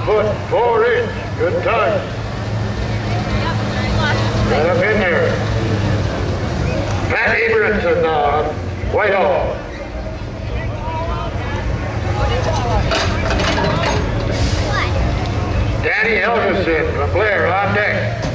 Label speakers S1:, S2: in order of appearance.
S1: foot, 4 inch. Good touch. Right up in there. Pat Abramson, Whitehall. Danny Helgeson from Blair on deck.